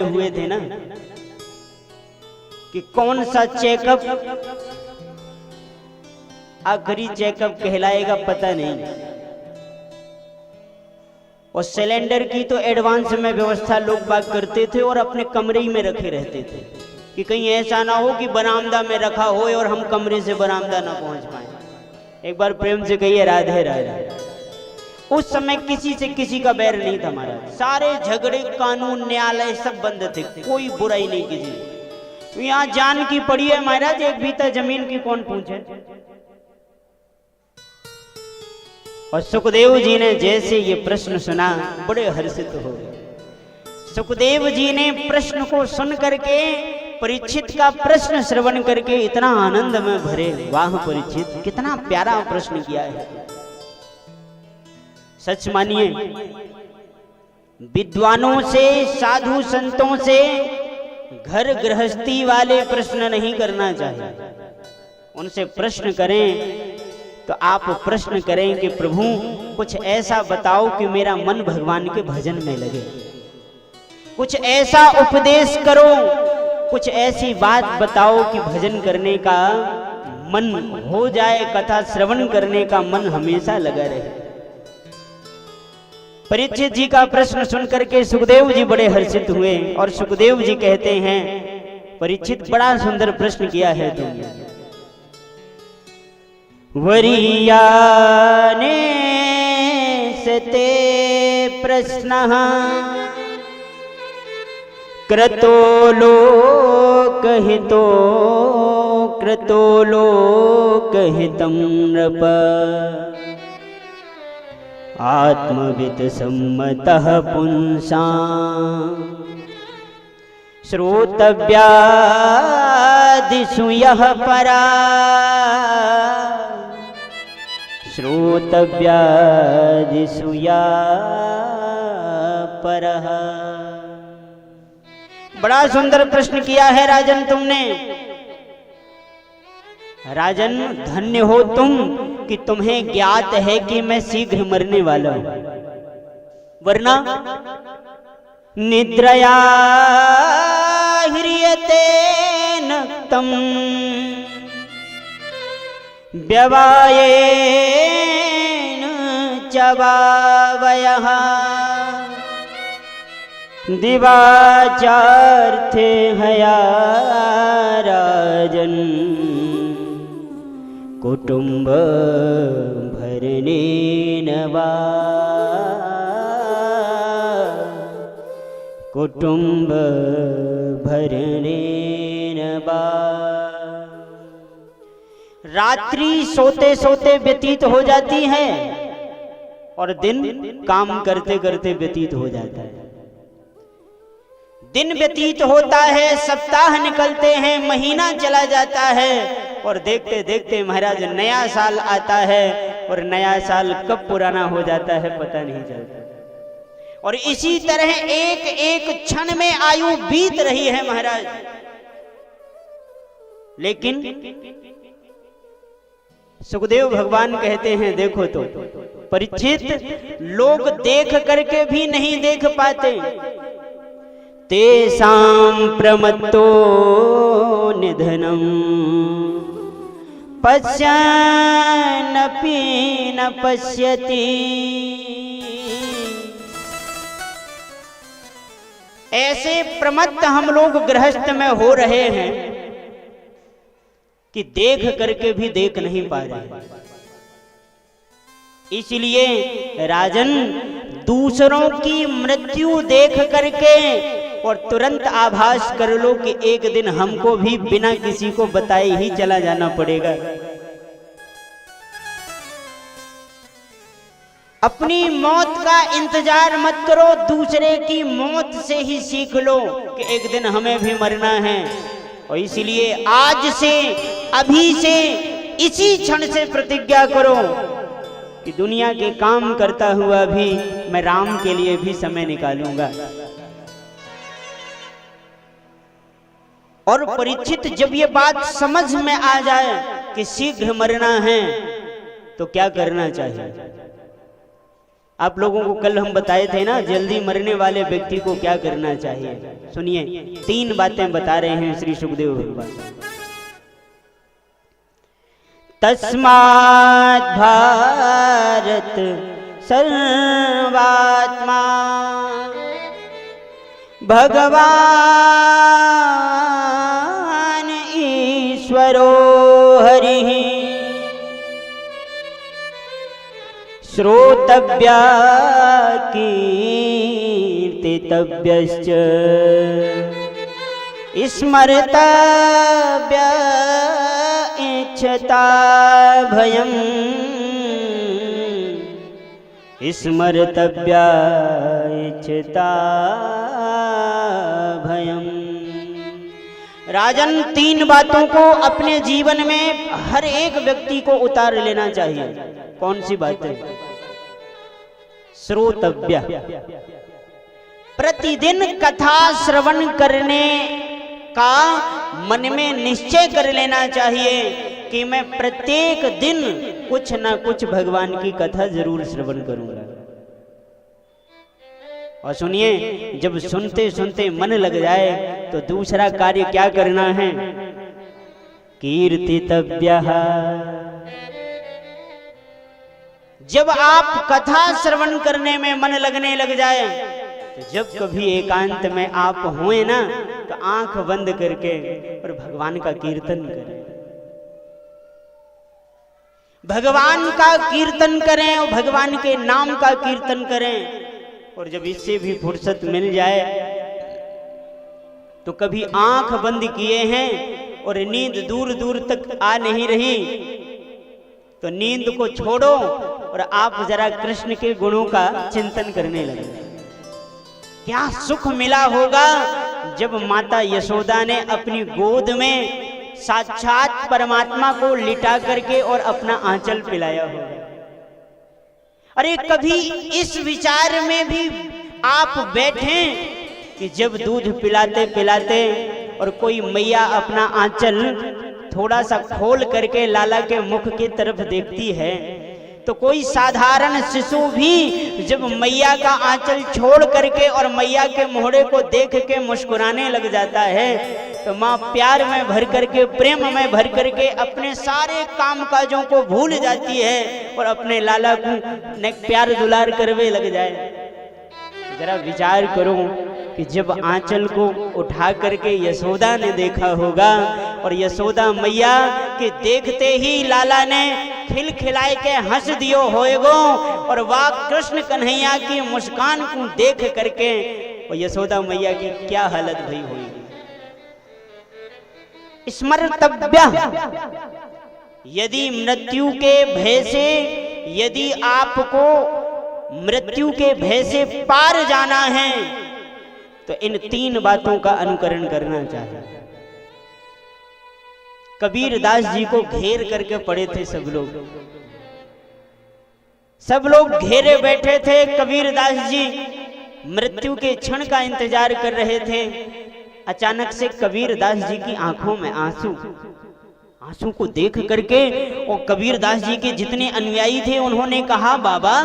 हुए थे ना कि कौन सा चेकअप आखिरी चेकअप कहलाएगा पता नहीं। और सिलेंडर की तो एडवांस में व्यवस्था लोग बात करते थे और अपने कमरे ही में रखे रहते थे कि कहीं ऐसा ना हो कि बरामदा में रखा हो और हम कमरे से बरामदा ना पहुंच पाए। एक बार प्रेम से कहिए राधे राधे। उस समय किसी से किसी का बैर नहीं था महाराज, सारे झगड़े कानून न्यायालय सब बंद थे, कोई बुराई नहीं किसी। यहाँ जान की पड़ी है महाराज, एक बीता जमीन की कौन पूछे। और सुखदेव जी ने जैसे ये प्रश्न सुना बड़े हर्षित हो गए। सुखदेव जी ने प्रश्न को सुन करके परीक्षित का प्रश्न श्रवण करके इतना आनंद में भरे। वाह परीक्षित, कितना प्यारा प्रश्न किया है। सच मानिए, विद्वानों से साधु संतों से घर गृहस्थी वाले प्रश्न नहीं करना चाहिए। उनसे प्रश्न करें तो आप प्रश्न करें कि प्रभु कुछ ऐसा बताओ कि मेरा मन भगवान के भजन में लगे, कुछ ऐसा उपदेश करो, कुछ ऐसी बात बताओ कि भजन करने का मन हो जाए, कथा श्रवण करने का मन हमेशा लगा रहे। परीक्षित जी का प्रश्न सुनकर के सुखदेव जी बड़े हर्षित हुए और सुखदेव जी कहते हैं, परीक्षित बड़ा सुंदर प्रश्न किया है तुमने। वरीयाने सते प्रश्नः क्रतो लोकहितो क्रतो लोकहितं नृप आत्मवित् सम्मतः पुंसां श्रोतव्यादिषु यः परा श्रोतव्यादिषु या परः। बड़ा सुंदर प्रश्न किया है राजन तुमने। राजन धन्य हो तुम कि तुम्हें ज्ञात है कि मैं शीघ्र मरने वाला हूं, वरना निद्रया ह्रियते नक्तम व्यवायेन चवावयः दिवाचार्थे हया राजन् कुटुंब भरणेन वा कुटुंब भरणेन वा। रात्रि सोते सोते व्यतीत हो जाती है और दिन काम करते करते व्यतीत हो जाता है। दिन व्यतीत होता है, सप्ताह निकलते हैं, महीना चला जाता है और देखते देखते महाराज नया साल आता है और नया साल कब पुराना हो जाता है पता नहीं चलता। और इसी तरह एक एक क्षण में आयु बीत रही है महाराज। लेकिन सुखदेव भगवान कहते हैं, देखो तो परीक्षित, लोग देख करके भी नहीं देख पाते। तेषां प्रमत्तो निधनम् पश्यन्नपि न पश्यति। ऐसे प्रमत्त हम लोग गृहस्थ में हो रहे हैं कि देख करके भी देख नहीं पा रहे। इसलिए राजन, दूसरों की मृत्यु देख करके और तुरंत आभास कर लो कि एक दिन हमको भी बिना किसी को बताए ही चला जाना पड़ेगा। अपनी मौत का इंतजार मत करो, दूसरे की मौत से ही सीख लो कि एक दिन हमें भी मरना है। और इसलिए आज से, अभी से, इसी क्षण से प्रतिज्ञा करो कि दुनिया के काम करता हुआ भी मैं राम के लिए भी समय निकालूंगा। और परीक्षित, जब ये बात समझ में आ जाए कि शीघ्र मरना है तो क्या करना चाहिए? आप लोगों को कल हम बताए थे ना, जल्दी मरने वाले व्यक्ति को क्या करना चाहिए। सुनिए, 3 बातें बता रहे हैं श्री सुखदेव भगवान। तस्मात् भारत सर्वात्मा भगवान ईश्वरो हरिः श्रोतव्या कीर्तितव्यश्च स्मर्तव्य इच्छता भयम् स्मर्तव्या इच्छता भयम्। राजन, 3 बातों को अपने जीवन में हर एक व्यक्ति को उतार लेना चाहिए। कौन सी बात है? श्रोतव्य, प्रतिदिन कथा श्रवण करने का मन में निश्चय कर लेना चाहिए कि मैं प्रत्येक दिन कुछ ना कुछ भगवान की कथा जरूर श्रवण करूंगा। और सुनिए, जब सुनते सुनते मन लग जाए तो दूसरा कार्य क्या करना है? कीर्तितव्यः। जब आप कथा श्रवण करने में मन लगने लग जाए, तो जब कभी एकांत में आप हुए ना, तो आंख बंद करके और भगवान का कीर्तन करें, भगवान का कीर्तन करें और भगवान के नाम का कीर्तन करें। और जब इससे भी फुर्सत मिल जाए तो कभी आंख बंद किए हैं और नींद दूर दूर तक आ नहीं रही, तो नींद को छोड़ो और आप जरा कृष्ण के गुणों का चिंतन करने लगे। क्या सुख मिला होगा जब माता यशोदा ने अपनी गोद में साक्षात परमात्मा को लिटा करके और अपना आंचल पिलाया होगा। अरे कभी इस विचार में भी आप बैठें कि जब दूध पिलाते पिलाते और कोई मैया अपना आंचल थोड़ा सा खोल करके लाला के मुख की तरफ देखती है, तो कोई साधारण शिशु भी जब मैया का आंचल छोड़ करके और मैया के मोहड़े को देख के मुस्कुराने लग जाता है, तो माँ प्यार में भर करके, प्रेम में भर करके अपने सारे काम काजों को भूल जाती है और अपने लाला को प्यार दुलार करवे लग जाए। जरा विचार करो कि जब आंचल को उठा करके यशोदा ने देखा होगा और यशोदा मैया के देखते ही लाला ने खिलखिलाए के हंस दियो होएगो, और वाह कृष्ण कन्हैया की मुस्कान को देख करके और यशोदा मैया की क्या हालत भई होगी। स्मर्तव्य, यदि मृत्यु के भय से, यदि आपको मृत्यु के भय से पार जाना है तो इन 3 बातों का अनुकरण करना चाहिए। कबीर दास जी को घेर करके पड़े थे सब लोग घेरे बैठे थे। कबीर दास जी मृत्यु के क्षण का इंतजार कर रहे थे। अचानक से कबीर दास जी की आंखों में आंसू को देख करके और कबीर दास जी के जितने अनुयायी थे उन्होंने कहा, बाबा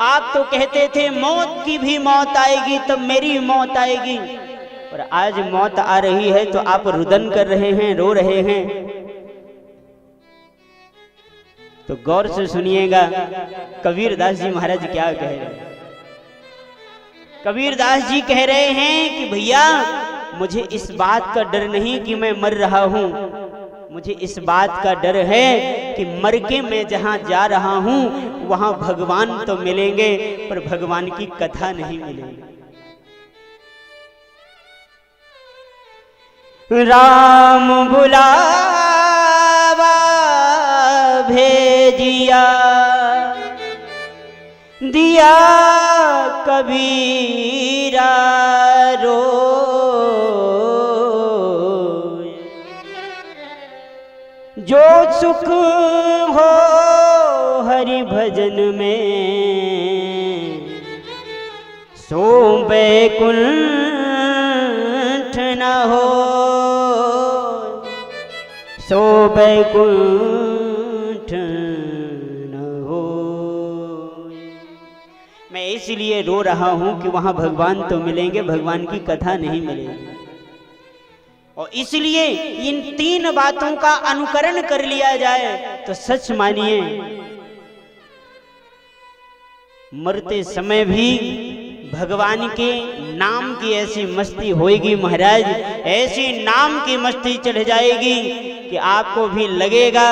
आप तो कहते थे मौत की भी मौत आएगी तब मेरी मौत आएगी, और आज मौत आ रही है तो आप रुदन कर रहे हैं, रो रहे हैं। तो गौर से सुनिएगा कबीर दास जी महाराज क्या कह रहे हैं। कबीर दास जी कह रहे हैं कि भैया मुझे इस बात का डर नहीं कि मैं मर रहा हूं, मुझे इस बात का डर है कि मर के मैं जहां जा रहा हूं वहां भगवान तो मिलेंगे पर भगवान की कथा नहीं मिलेगी। राम बुलावा भेजिया दिया कबीरा रो, जो सुख हो हरि भजन में सो बैकुंठ न हो, सो बैकुंठ न हो। मैं इसलिए रो रहा हूं कि वहां भगवान तो मिलेंगे, भगवान की कथा नहीं मिलेगी। और इसलिए इन 3 बातों का अनुकरण कर लिया जाए तो सच मानिए मरते समय भी भगवान के नाम की ऐसी मस्ती होएगी महाराज, ऐसी नाम की मस्ती चढ़ जाएगी कि आपको भी लगेगा